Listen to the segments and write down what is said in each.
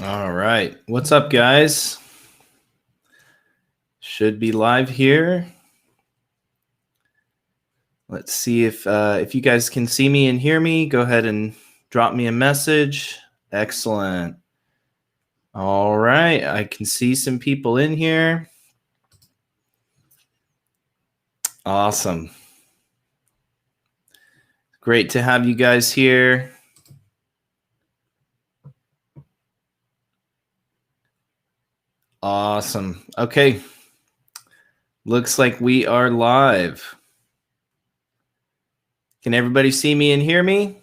All right. What's up, guys? Should be live here. Let's see if you guys can see me and hear me. Go ahead and drop me a message. Excellent. All right. I can see some people in here. Awesome. Great to have you guys here. Awesome. Okay. Looks like we are live. Can everybody see me and hear me?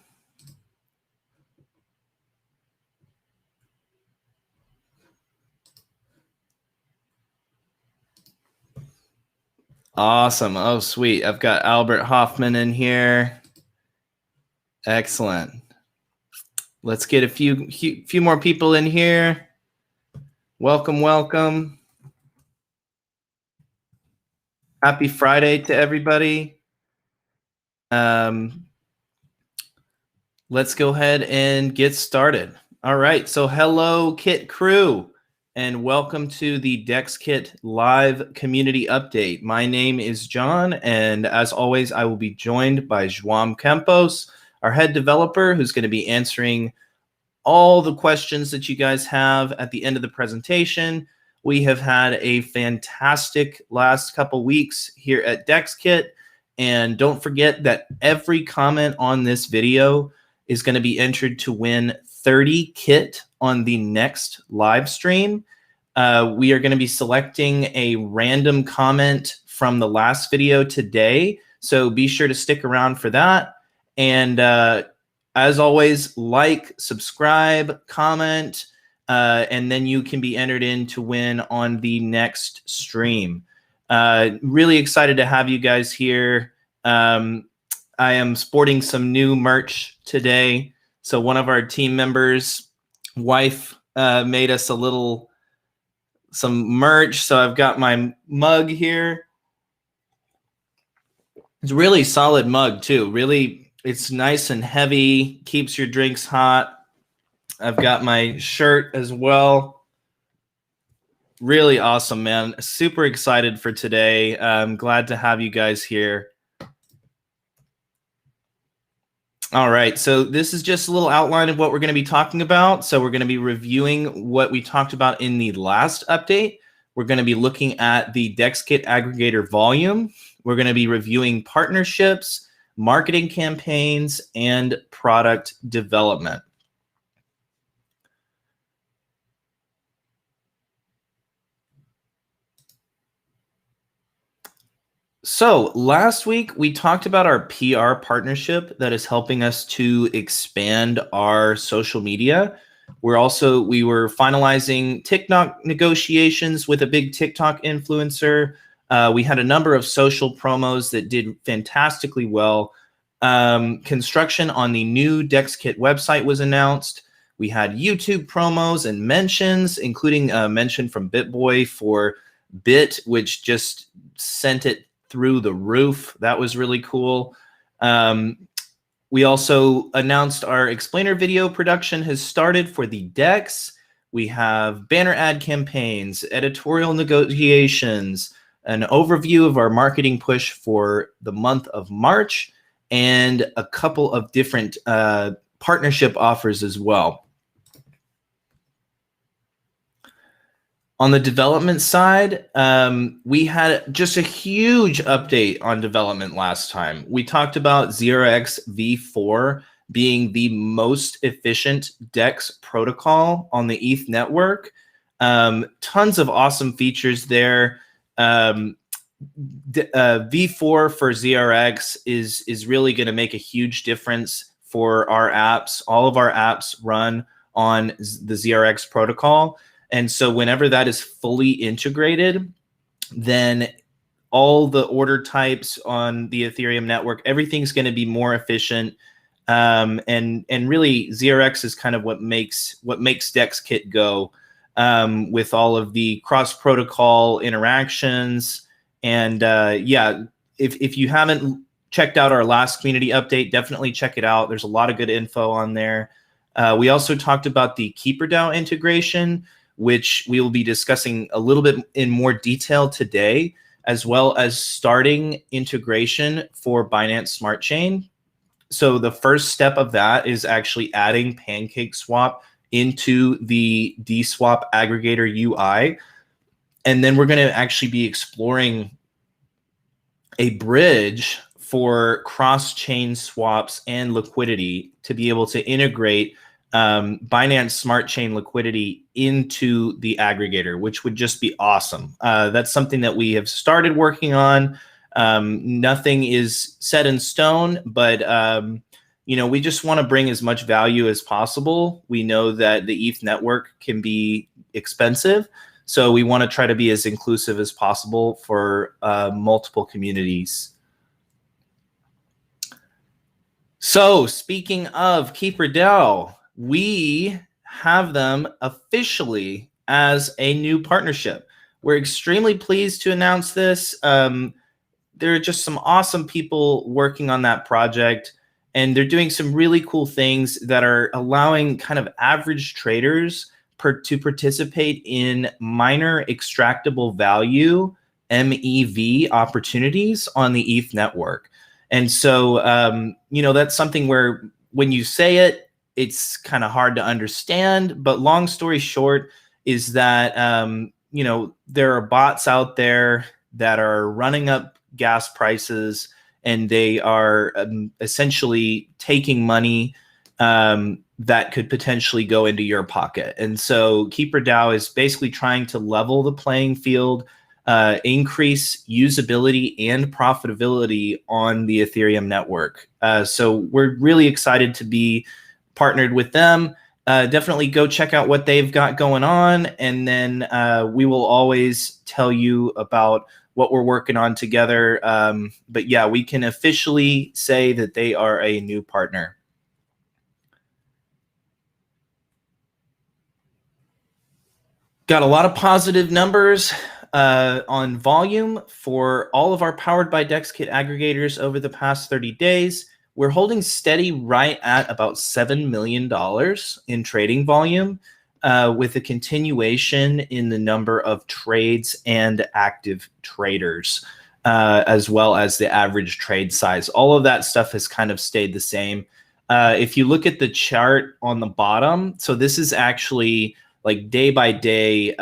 Awesome. Oh, sweet. I've got Albert Hoffman in here. Excellent. Let's get a few more people in here. Welcome, welcome. Happy Friday to everybody. Let's go ahead and get started. All right, so hello, Kit crew, and welcome to the DexKit live community update. My name is John, and as always, I will be joined by Joao Campos, our head developer, who's going to be answering all the questions that you guys have at the end of the presentation. We have had a fantastic last couple weeks here at DexKit, and don't forget that every comment on this video is going to be entered to win 30 KIT on the next live stream. We are going to be selecting a random comment from the last video today, so be sure to stick around for that. And as always, like, subscribe, comment, and then you can be entered in to win on the next stream. Really excited to have you guys here. I am sporting some new merch today. So one of our team members' wife made us some merch. So I've got my mug here. It's a really solid mug too. Really, it's nice and heavy, keeps your drinks hot. I've got my shirt as well. Really awesome, man. Super excited for today. I'm glad to have you guys here. All right, so this is just a little outline of what we're going to be talking about. So we're going to be reviewing what we talked about in the last update. We're going to be looking at the DexKit Aggregator Volume. We're going to be reviewing partnerships, marketing campaigns, and product development. So last week we talked about our PR partnership that is helping us to expand our social media. We were finalizing TikTok negotiations with a big TikTok influencer. We had a number of social promos that did fantastically well. Construction on the new DexKit website was announced. We had YouTube promos and mentions, including a mention from BitBoy for Bit, which just sent it through the roof. That was really cool. We also announced our explainer video production has started for the Dex. We have banner ad campaigns, editorial negotiations, an overview of our marketing push for the month of March, and a couple of different partnership offers as well. On the development side, we had just a huge update on development last time. We talked about ZRX v4 being the most efficient DEX protocol on the ETH network. Tons of awesome features there. V4 for ZRX is really going to make a huge difference for our apps. All of our apps run on the ZRX protocol. And so whenever that is fully integrated, then all the order types on the Ethereum network, everything's going to be more efficient. And really ZRX is kind of what makes DexKit go, with all of the cross-protocol interactions. And yeah, if you haven't checked out our last community update, definitely check it out. There's a lot of good info on there. We also talked about the KeeperDAO integration, which we will be discussing a little bit in more detail today, as well as starting integration for Binance Smart Chain. So the first step of that is actually adding PancakeSwap into the DSwap aggregator UI. And then we're going to actually be exploring a bridge for cross-chain swaps and liquidity to be able to integrate Binance Smart Chain liquidity into the aggregator, which would just be awesome. That's something that we have started working on. Nothing is set in stone, but we just want to bring as much value as possible. We know that the ETH network can be expensive, so we want to try to be as inclusive as possible for multiple communities. So speaking of KeeperDAO, we have them officially as a new partnership. We're extremely pleased to announce this. There are just some awesome people working on that project, and they're doing some really cool things that are allowing kind of average traders to participate in minor extractable value, MEV opportunities on the ETH network. And so, that's something where when you say it, it's kind of hard to understand. But long story short is that, there are bots out there that are running up gas prices, and they are essentially taking money that could potentially go into your pocket. And so KeeperDAO is basically trying to level the playing field, increase usability and profitability on the Ethereum network. So we're really excited to be partnered with them. Definitely go check out what they've got going on, and then we will always tell you about what we're working on together. But yeah, we can officially say that they are a new partner. Got a lot of positive numbers on volume for all of our Powered by DexKit aggregators over the past 30 days. We're holding steady right at about $7 million in trading volume, with a continuation in the number of trades and active traders, as well as the average trade size. All of that stuff has kind of stayed the same. If you look at the chart on the bottom, so this is actually like day by day,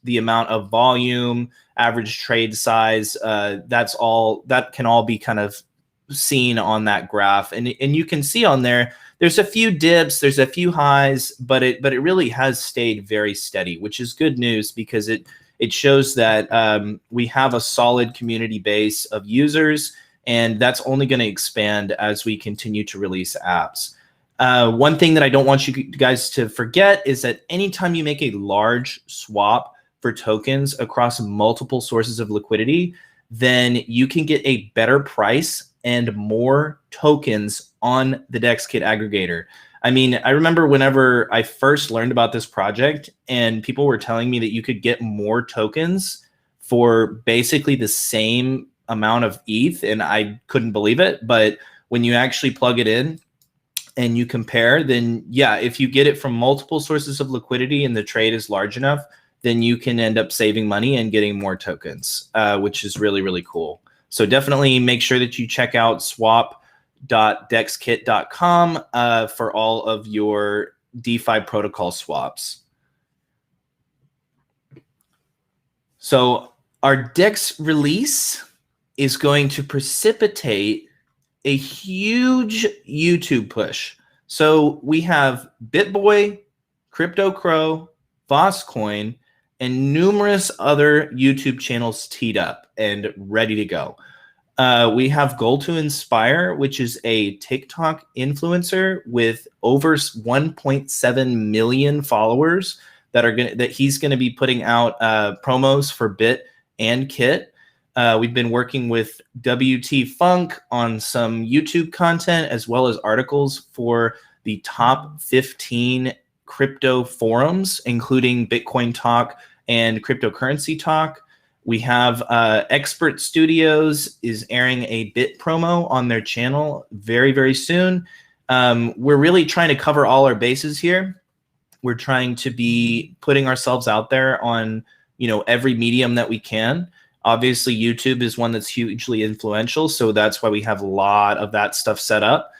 the amount of volume, average trade size, that can all be kind of seen on that graph. And you can see on there, there's a few dips, there's a few highs, but it really has stayed very steady, which is good news because it shows that we have a solid community base of users, and that's only going to expand as we continue to release apps. One thing that I don't want you guys to forget is that anytime you make a large swap for tokens across multiple sources of liquidity, then you can get a better price and more tokens on the DexKit aggregator. I mean, I remember whenever I first learned about this project and people were telling me that you could get more tokens for basically the same amount of ETH, and I couldn't believe it. But when you actually plug it in and you compare, then yeah, if you get it from multiple sources of liquidity and the trade is large enough, then you can end up saving money and getting more tokens, which is really, really cool. So definitely make sure that you check out swap.dexkit.com for all of your DeFi protocol swaps. So our Dex release is going to precipitate a huge YouTube push. So we have BitBoy, Crypto Crow, Vosscoin, and numerous other YouTube channels teed up and ready to go. We have Goal to Inspire, which is a TikTok influencer with over 1.7 million followers that he's going to be putting out promos for Bit and Kit. We've been working with WT Funk on some YouTube content as well as articles for the top 15 crypto forums, including Bitcoin Talk and Cryptocurrency Talk. We have Expert Studios is airing a Bit promo on their channel very, very soon. We're really trying to cover all our bases here. We're trying to be putting ourselves out there on, every medium that we can. Obviously, YouTube is one that's hugely influential, so that's why we have a lot of that stuff set up.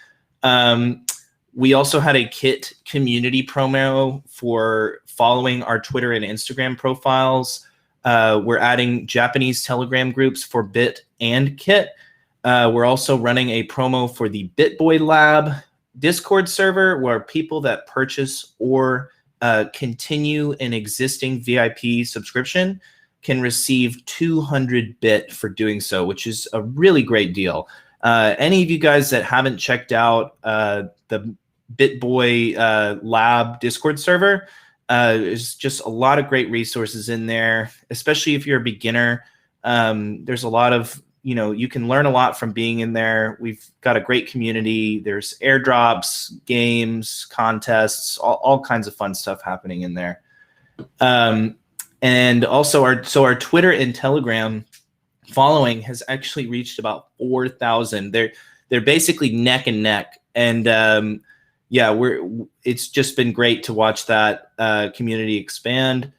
We also had a KIT community promo for following our Twitter and Instagram profiles. We're adding Japanese Telegram groups for Bit and KIT. We're also running a promo for the BitBoy Lab Discord server, where people that purchase or continue an existing VIP subscription can receive 200 bit for doing so, which is a really great deal. Any of you guys that haven't checked out the BitBoy Lab Discord server, there's just a lot of great resources in there, especially if you're a beginner. There's a lot of, you can learn a lot from being in there. We've got a great community. There's airdrops, games, contests, all kinds of fun stuff happening in there. And also our Twitter and Telegram following has actually reached about 4,000. They're basically neck and neck. And it's just been great to watch that community expand.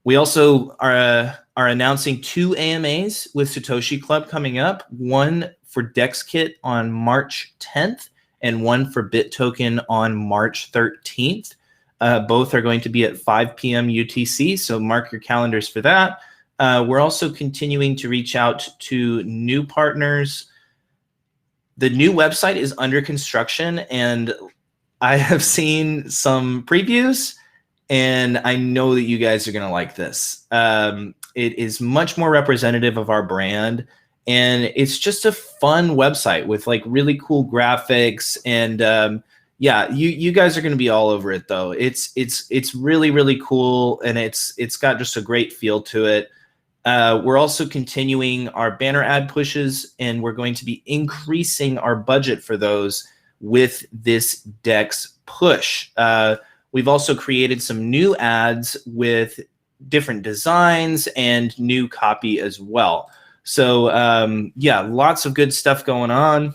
We also are announcing 2 AMAs with Satoshi Club coming up, one for DexKit on March 10th and one for BitToken on March 13th. Both are going to be at 5 p.m. UTC, so mark your calendars for that. We're also continuing to reach out to new partners. The new website is under construction, and I have seen some previews, and I know that you guys are going to like this. It is much more representative of our brand, and it's just a fun website with like really cool graphics. And you guys are going to be all over it, though. It's really, really cool, and it's got just a great feel to it. We're also continuing our banner ad pushes, and we're going to be increasing our budget for those with this Dex push. We've also created some new ads with different designs and new copy as well. So lots of good stuff going on.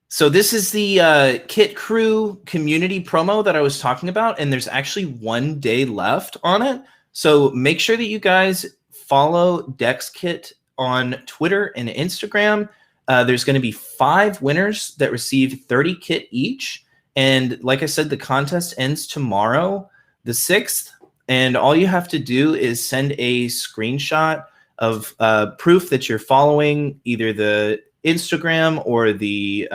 So this is the Kit Crew community promo that I was talking about, and there's actually 1 day left on it. So make sure that you guys follow DexKit on Twitter and Instagram. There's going to be 5 winners that receive 30 kit each. And like I said, the contest ends tomorrow, the 6th. And all you have to do is send a screenshot of proof that you're following either the Instagram or the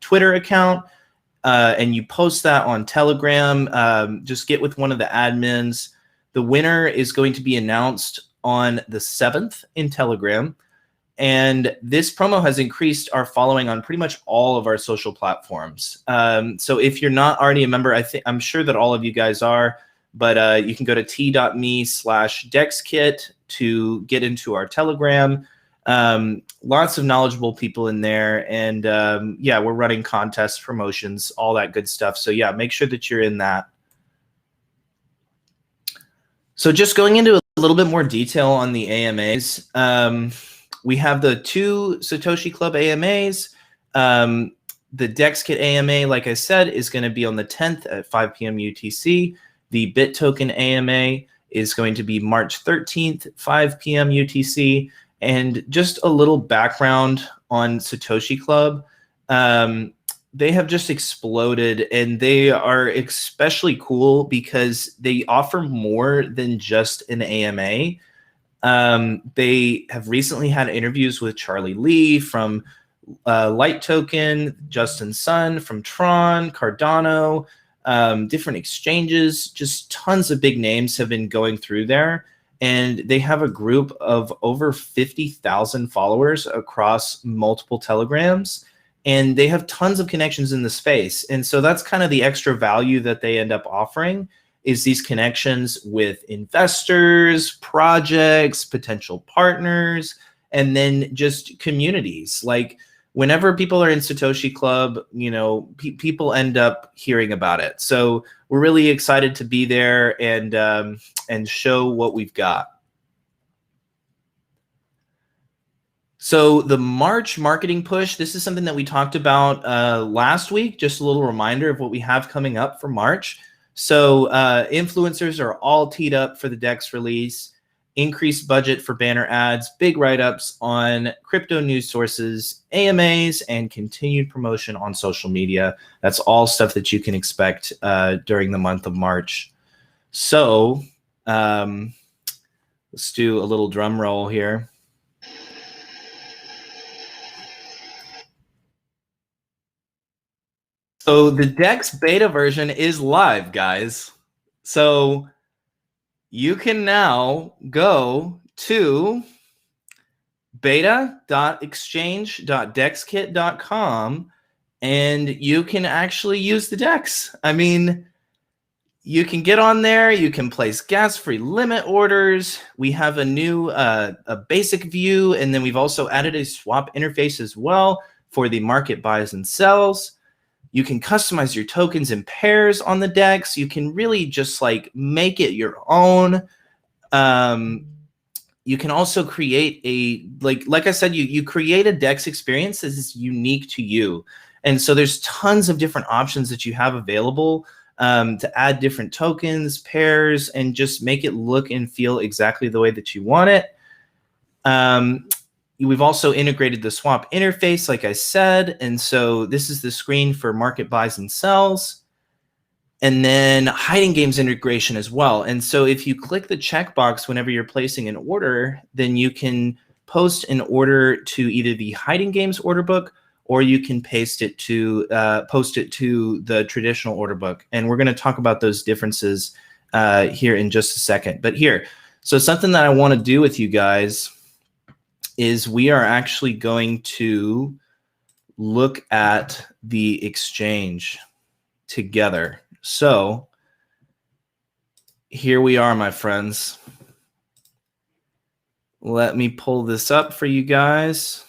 Twitter account, and you post that on Telegram. Just get with one of the admins. The winner is going to be announced on the 7th in Telegram. And this promo has increased our following on pretty much all of our social platforms. So if you're not already a member, I'm sure that all of you guys are, but you can go to t.me/DexKit to get into our Telegram. Lots of knowledgeable people in there. And we're running contests, promotions, all that good stuff. So yeah, make sure that you're in that. So just going into a little bit more detail on the AMAs, we have the 2 Satoshi Club AMAs. The DexKit AMA, like I said, is going to be on the 10th at 5 p.m. UTC. The BitToken AMA is going to be March 13th, 5 p.m. UTC. And just a little background on Satoshi Club. They have just exploded, and they are especially cool because they offer more than just an AMA. They have recently had interviews with Charlie Lee from Light Token, Justin Sun from Tron, Cardano, different exchanges. Just tons of big names have been going through there. And they have a group of over 50,000 followers across multiple Telegrams. And they have tons of connections in the space. And so that's kind of the extra value that they end up offering, is these connections with investors, projects, potential partners, and then just communities. Like whenever people are in Satoshi Club, people end up hearing about it. So we're really excited to be there and show what we've got. So the March marketing push, this is something that we talked about last week. Just a little reminder of what we have coming up for March. So influencers are all teed up for the Dex release, increased budget for banner ads, big write-ups on crypto news sources, AMAs, and continued promotion on social media. That's all stuff that you can expect during the month of March. So let's do a little drum roll here. So the Dex beta version is live, guys. So you can now go to beta.exchange.dexkit.com and you can actually use the Dex. I mean, you can get on there, you can place gas-free limit orders. We have a new a basic view, and then we've also added a swap interface as well for the market buys and sells. You can customize your tokens in pairs on the Dex. You can really just like make it your own. You can also create a, like I said, you create a Dex experience that is unique to you. And so there's tons of different options that you have available to add different tokens, pairs, and just make it look and feel exactly the way that you want it. We've also integrated the swap interface, like I said. And so this is the screen for market buys and sells. And then hiding games integration as well. And so if you click the checkbox whenever you're placing an order, then you can post an order to either the hiding games order book, or you can post it to the traditional order book. And we're going to talk about those differences here in just a second. But here, so something that I want to do with you guys is we are actually going to look at the exchange together. So here we are, my friends. Let me pull this up for you guys.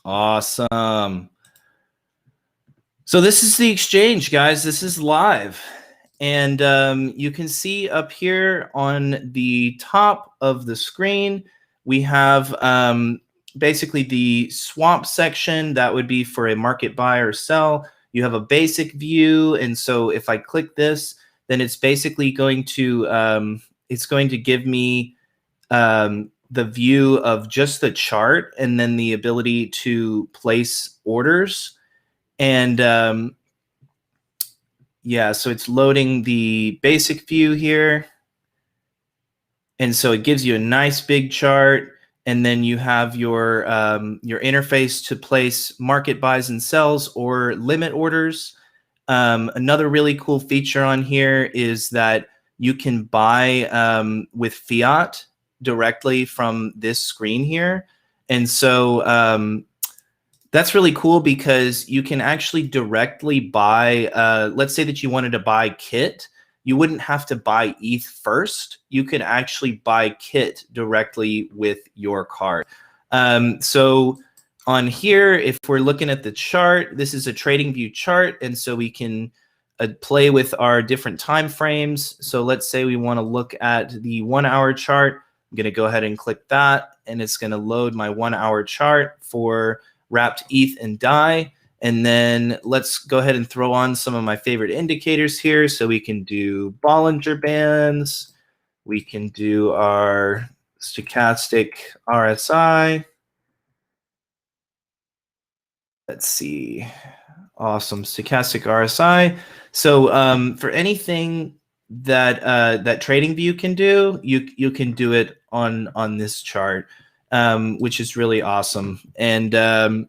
Awesome. So this is the exchange, guys. This is live. And you can see up here on the top of the screen, we have basically the swap section. That would be for a market buy or sell. You have a basic view. And so if I click this, then it's basically going to give me the view of just the chart and then the ability to place orders. And yeah, so it's loading the basic view here. And so it gives you a nice big chart, and then you have your interface to place market buys and sells or limit orders. Another really cool feature on here is that you can buy with fiat directly from this screen here. And so that's really cool because you can actually directly buy, let's say that you wanted to buy KIT. You wouldn't have to buy ETH first. You could actually buy KIT directly with your card. So on here, if we're looking at the chart, this is a trading view chart. And so we can play with our different time frames. So let's say we want to look at the 1 hour chart. I'm going to go ahead and click that, and it's going to load my 1 hour chart for wrapped ETH and DAI. And then let's go ahead and throw on some of my favorite indicators here. So we can do Bollinger Bands. We can do our stochastic RSI. Let's see. Awesome. Stochastic RSI. So for anything that that TradingView can do, you can do it on this chart, which is really awesome. And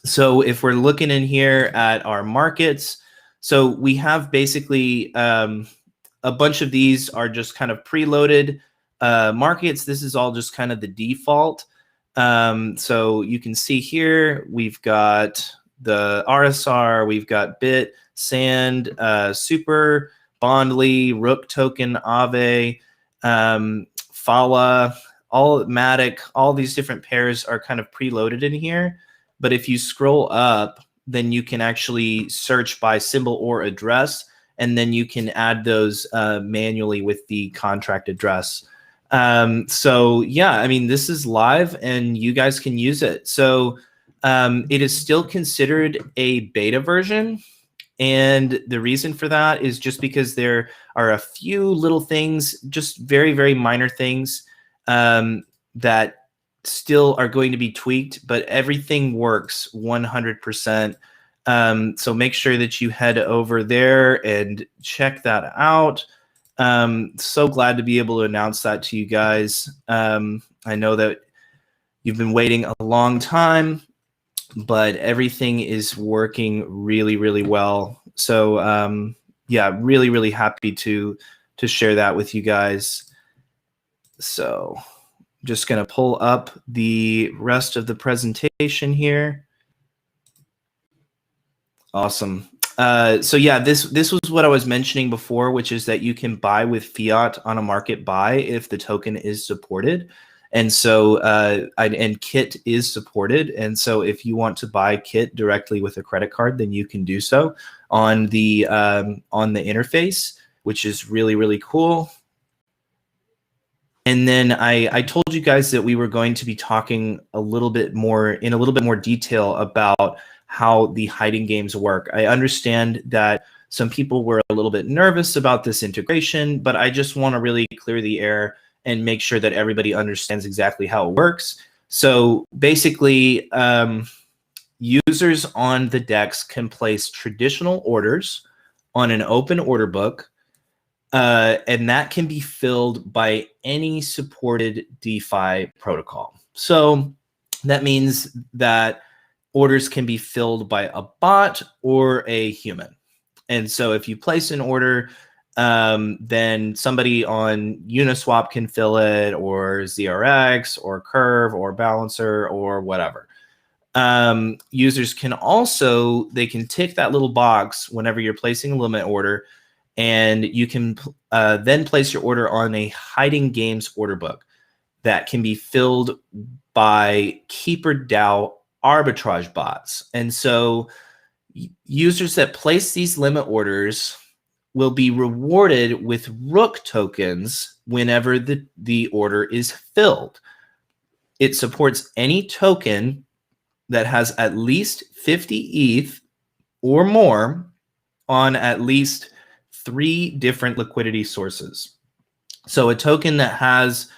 so if we're looking in here at our markets, so we have basically a bunch of these are just kind of preloaded markets. This is all just kind of the default. So you can see here, we've got the RSR, we've got BIT, SAND, Super, Bondly, Rook Token, Aave, Fala, all Matic, all these different pairs are kind of preloaded in here. But if you scroll up, then you can actually search by symbol or address, and then you can add those manually with the contract address. So yeah, I mean, this is live and you guys can use it. So it is still considered a beta version. And the reason for that is just because there are a few little things, just very, very minor things that still are going to be tweaked, but everything works 100%. So make sure that you head over there and check that out. So glad to be able to announce that to you guys. I know that you've been waiting a long time, but everything is working really, really well. So yeah, really, really happy to share that with you guys. So just going to pull up the rest of the presentation here. Awesome. So yeah, this was what I was mentioning before, which is that you can buy with fiat on a market buy if the token is supported. And so and KIT is supported. And so if you want to buy KIT directly with a credit card, then you can do so on the interface, which is really, really cool. And then I told you guys that we were going to be talking a little bit more detail about how the hiding games work. I understand that some people were a little bit nervous about this integration, but I just want to really clear the air and make sure that everybody understands exactly how it works. So basically, users on the DEX can place traditional orders on an open order book, and that can be filled by any supported DeFi protocol. So that means that orders can be filled by a bot or a human. And so if you place an order, then somebody on Uniswap can fill it, or ZRX, or Curve, or Balancer, or whatever. Users can also, they can tick that little box whenever you're placing a limit order, and you can then place your order on a hiding games order book that can be filled by KeeperDAO arbitrage bots. And so users that place these limit orders will be rewarded with Rook tokens whenever the order is filled. It supports any token that has at least 50 ETH or more on at least 3 different liquidity sources. So a token that has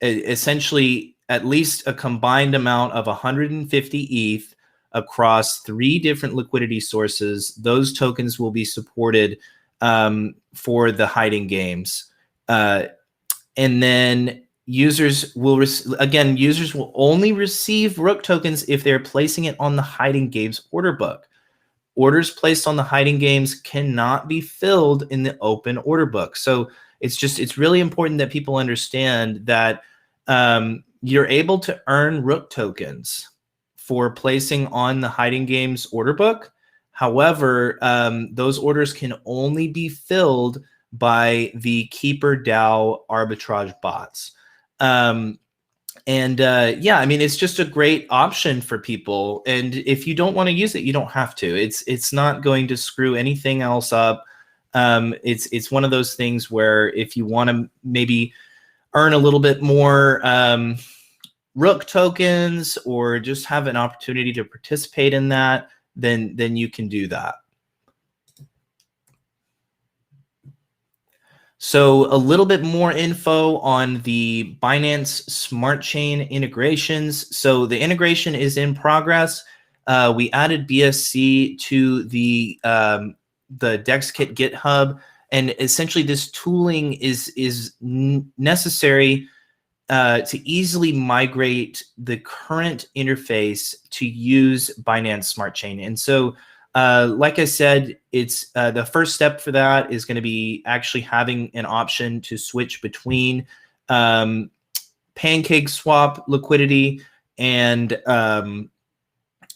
essentially at least a combined amount of 150 ETH across 3 different liquidity sources, those tokens will be supported for the hiding games. And then users will only receive Rook tokens if they're placing it on the hiding games order book. Orders placed on the hiding games cannot be filled in the open order book. So it's really important that people understand that you're able to earn Rook tokens for placing on the hiding games order book. However, those orders can only be filled by the KeeperDAO arbitrage bots. Yeah, I mean, it's just a great option for people. And if you don't want to use it, you don't have to. It's not going to screw anything else up. It's one of those things where if you want to maybe earn a little bit more Rook tokens, or just have an opportunity to participate in that, then you can do that. So a little bit more info on the Binance Smart Chain integrations. So the integration is in progress. We added BSC to the DexKit GitHub, and essentially this tooling is necessary to easily migrate the current interface to use Binance Smart Chain. And so, like I said, it's the first step for that is going to be actually having an option to switch between PancakeSwap liquidity and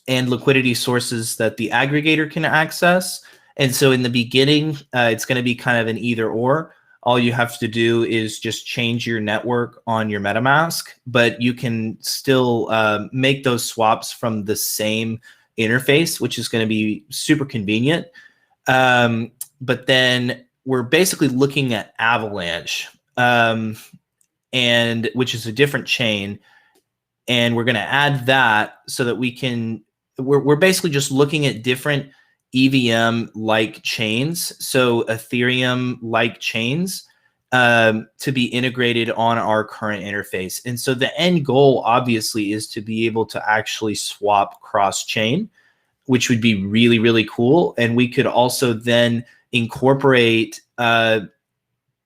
liquidity sources that the aggregator can access. And so in the beginning, it's going to be kind of an either or. All you have to do is just change your network on your MetaMask, but you can still make those swaps from the same interface, which is going to be super convenient. But then we're basically looking at Avalanche. and which is a different chain. And we're going to add that so that we can, we're basically just looking at different EVM-like chains, so Ethereum-like chains, to be integrated on our current interface. And so the end goal, obviously, is to be able to actually swap cross-chain, which would be really, really cool. And we could also then incorporate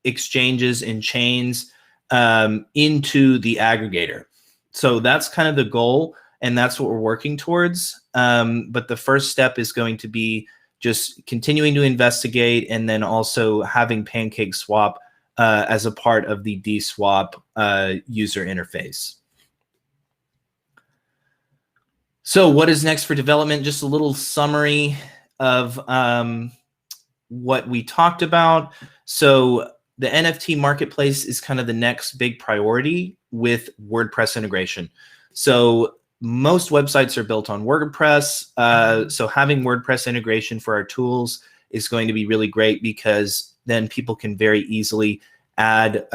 exchanges and chains into the aggregator. So that's kind of the goal, and that's what we're working towards. But the first step is going to be just continuing to investigate, and then also having PancakeSwap as a part of the DSwap user interface. So what is next for development? Just a little summary of what we talked about. So the NFT marketplace is kind of the next big priority with WordPress integration. So most websites are built on WordPress. So having WordPress integration for our tools is going to be really great, because then people can very easily add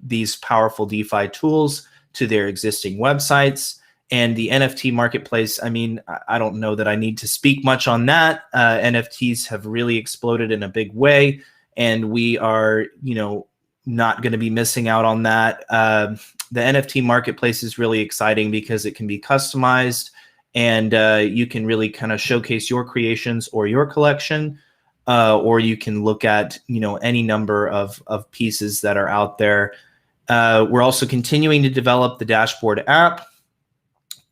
these powerful DeFi tools to their existing websites. And the NFT marketplace, I mean, I don't know that I need to speak much on that. NFTs have really exploded in a big way, and we are, you know, not going to be missing out on that. The NFT marketplace is really exciting because it can be customized, and you can really kind of showcase your creations or your collection, or you can look at, you know, any number of pieces that are out there. We're also continuing to develop the dashboard app.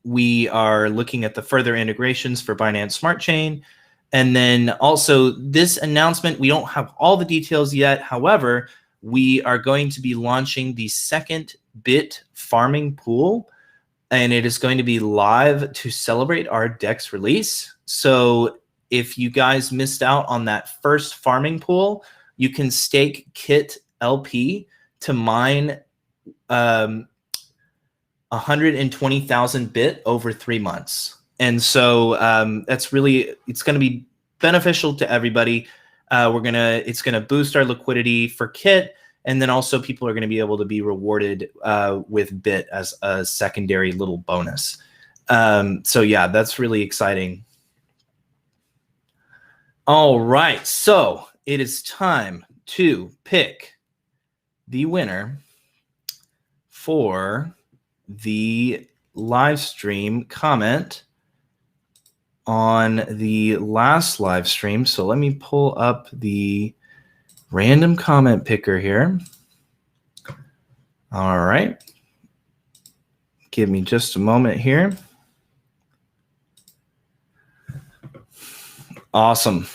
We are looking at the further integrations for Binance Smart Chain. And then also this announcement, we don't have all the details yet. However, we are going to be launching the second Bit farming pool, and it is going to be live to celebrate our DEX release. So if you guys missed out on that first farming pool, you can stake KIT LP to mine 120,000 bit over 3 months. And so that's really, it's going to be beneficial to everybody. It's going to boost our liquidity for KIT, and then also people are going to be able to be rewarded with bit as a secondary little bonus. So yeah, that's really exciting. All right, so it is time to pick the winner for the live stream comment on the last live stream. So let me pull up the random comment picker here. All right. Give me just a moment here. Awesome.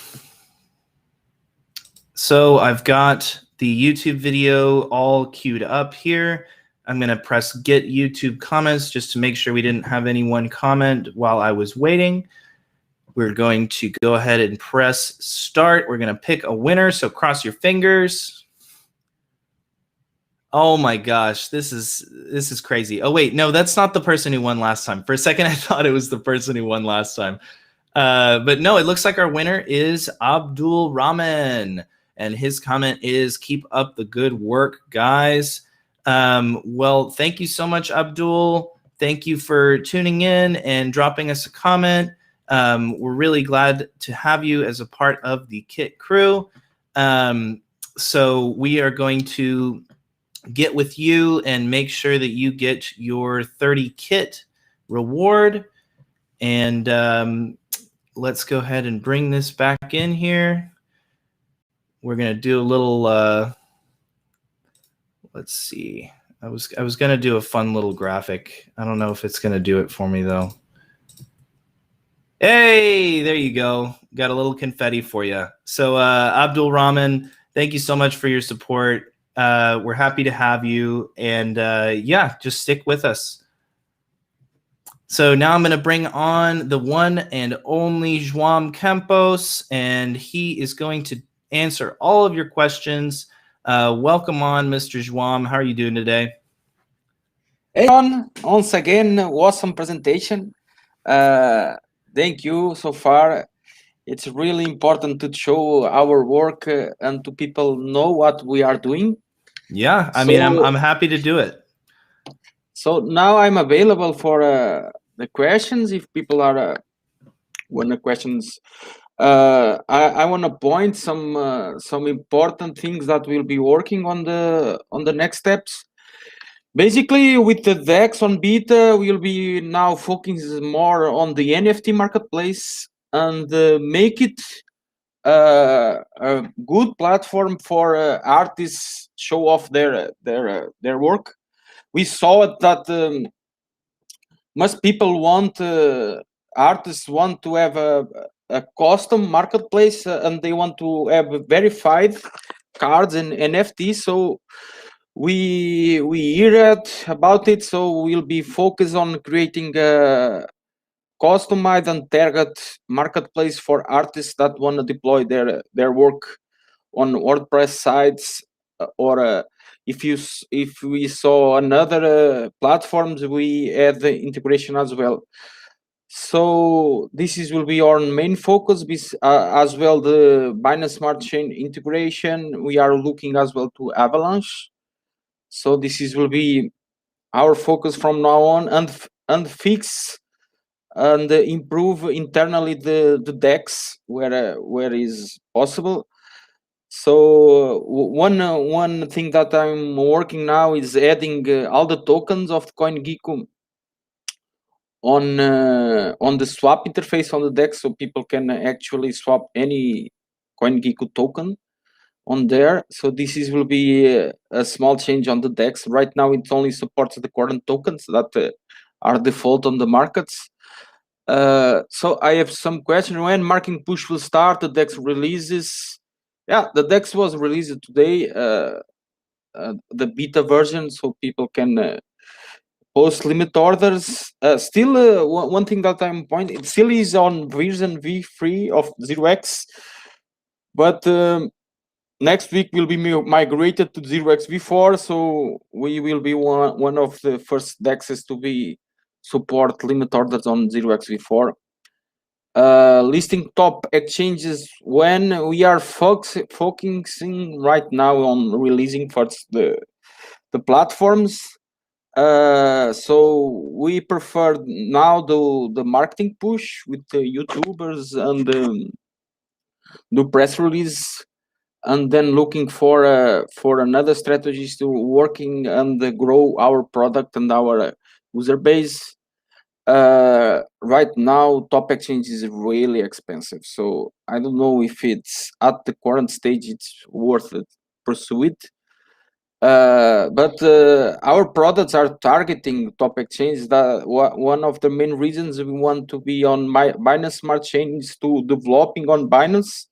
So I've got the YouTube video all queued up here. I'm going to press get YouTube comments just to make sure we didn't have anyone comment while I was waiting. We're going to go ahead and press start. We're going to pick a winner, so cross your fingers. Oh my gosh, this is crazy. Oh wait, no, that's not the person who won last time. For a second, I thought it was the person who won last time. But no, it looks like our winner is Abdul Rahman, and his comment is, keep up the good work, guys. Well, thank you so much, Abdul. Thank you for tuning in and dropping us a comment. We're really glad to have you as a part of the KIT crew. So we are going to get with you and make sure that you get your 30 KIT reward. And let's go ahead and bring this back in here. We're going to do a little, let's see. I was going to do a fun little graphic. I don't know if it's going to do it for me, though. Hey, there you go. Got a little confetti for you. So Abdul Rahman, thank you so much for your support. We're happy to have you. And yeah, just stick with us. So now I'm going to bring on the one and only Joao Campos, and he is going to answer all of your questions. Welcome on, Mr. Joao. How are you doing today? Hey, John. Once again, awesome presentation. Thank you so far. It's really important to show our work and to people know what we are doing. Yeah, I mean, I'm happy to do it. So now I'm available for the questions. If people are want the questions, I want to point some important things that we'll be working on the next steps. Basically, with the DEX on beta, we'll be now focusing more on the NFT marketplace and make it a good platform for artists show off their work. We saw that most people want artists want to have a custom marketplace and they want to have verified cards and NFTs. So we hear about it. So we'll be focused on creating a customized and target marketplace for artists that want to deploy their work on WordPress sites or if we saw another platforms, we add the integration as well. So will be our main focus. As well, the Binance Smart Chain integration. We are looking as well to Avalanche. So will be our focus from now on, and fix and improve internally the DEX where is possible. So one thing that I'm working now is adding all the tokens of CoinGecko on the swap interface on the DEX, so people can actually swap any CoinGecko token on there. So will be a small change on the DEX. Right now, it only supports the current tokens that are default on the markets. So I have some question: when marking push will start? The DEX releases. Yeah, the DEX was released today, the beta version, so people can post limit orders. Still, one thing that I'm pointing, it still is on version V3 of 0x, but next week will be migrated to 0x V4, so we will be one of the first DEXs to be support limit orders on 0x V4. Listing top exchanges when we are focusing right now on releasing first the platforms. So we prefer now the marketing push with the YouTubers and the press release, and then looking for another strategies to working and grow our product and our user base. Right now, top exchange is really expensive, so I don't know if it's at the current stage it's worth it pursue it. But our products are targeting top exchanges. That one of the main reasons we want to be on Binance Smart Chain is to developing on Binance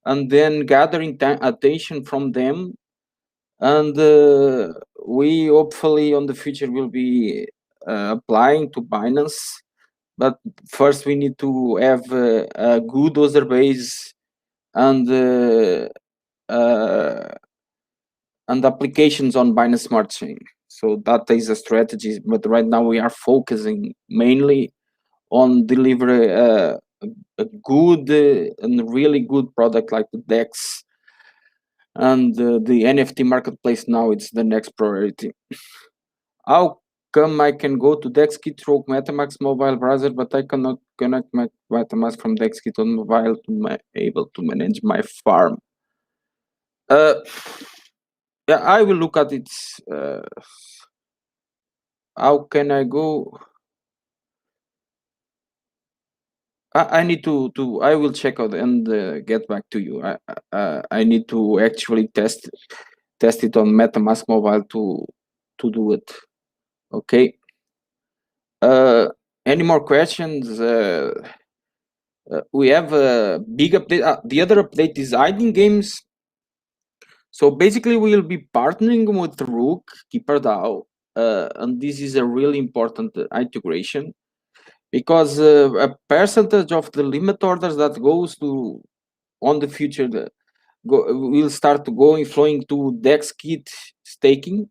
and then gathering attention from them, and we hopefully on the future will be applying to Binance. But first we need to have a good user base and applications on Binance Smart Chain. So that is a strategy. But right now we are focusing mainly on deliver a good and really good product like the DEX, and the NFT marketplace. Now it's the next priority. How come I can go to DexKit through MetaMask mobile browser, but I cannot connect my MetaMask from DexKit on mobile to able to manage my farm? Yeah, I will look at it. How can I go? I need to I will check out and get back to you. I need to actually test it on MetaMask mobile to do it. Okay. Any more questions? We have a big update. The other update is hiding games. So basically, we will be partnering with Rook, KeeperDAO, and this is a really important integration, because a percentage of the limit orders that goes to on the future will start flowing to DexKit staking.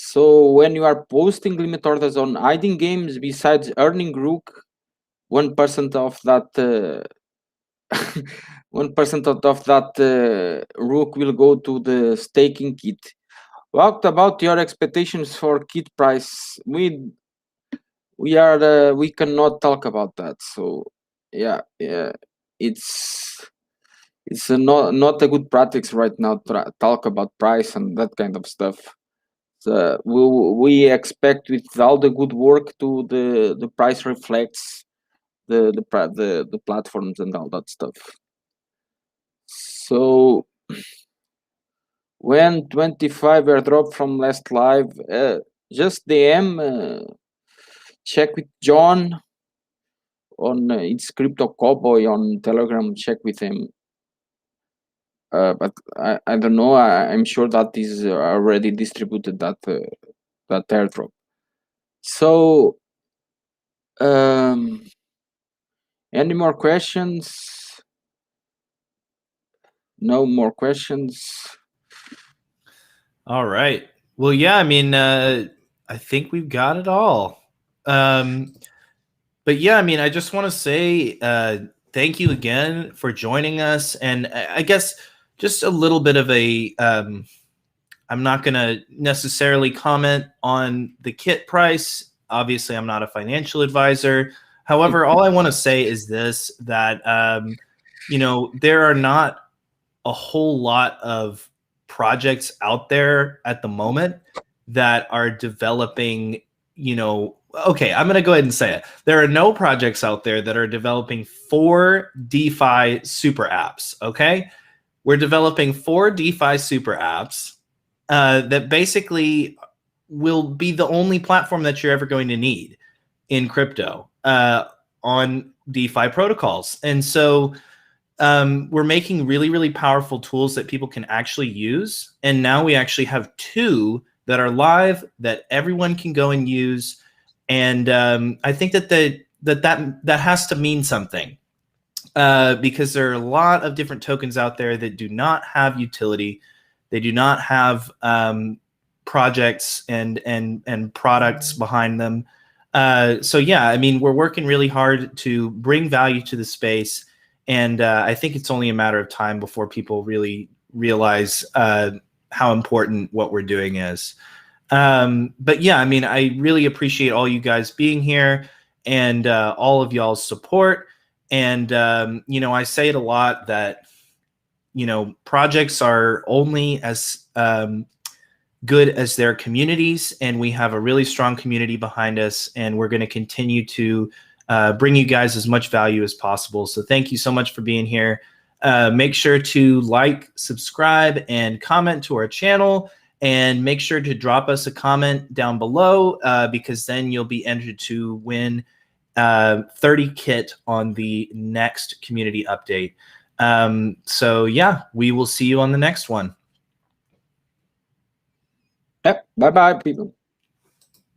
So when you are posting limit orders on hiding games, besides earning Rook, 1% of that 1% of that Rook will go to the staking kit. What about your expectations for KIT price? We cannot talk about that. So yeah, it's not a good practice right now to talk about price and that kind of stuff. So we expect with all the good work to the price reflects the platforms and all that stuff. So when 25 airdrop from last live, just DM, check with John on it's Crypto Cowboy on Telegram. Check with him. But I don't know. I'm sure that is already distributed that airdrop. So any more questions? No more questions. All right. Well, yeah, I mean, I think we've got it all. But yeah, I mean, I just want to say thank you again for joining us. And I guess just a little bit of a, I'm not going to necessarily comment on the KIT price. Obviously, I'm not a financial advisor. However, all I want to say is this, that, there are not a whole lot of projects out there at the moment that are developing, okay, I'm going to go ahead and say it. There are no projects out there that are developing 4 DeFi super apps, okay? We're developing 4 DeFi super apps that basically will be the only platform that you're ever going to need in crypto on DeFi protocols. And so we're making really, really powerful tools that people can actually use. And now we actually have 2 that are live that everyone can go and use. And I think that has to mean something because there are a lot of different tokens out there that do not have utility. They do not have projects and products behind them. So yeah, I mean, we're working really hard to bring value to the space. And I think it's only a matter of time before people really realize how important what we're doing is. But yeah, I mean, I really appreciate all you guys being here and all of y'all's support. And, I say it a lot that, projects are only as good as their communities. And we have a really strong community behind us. And we're going to continue to bring you guys as much value as possible. So thank you so much for being here. Make sure to like, subscribe, and comment to our channel. And make sure to drop us a comment down below because then you'll be entered to win 30 KIT on the next community update. So yeah, we will see you on the next one. Yep. Bye-bye, people.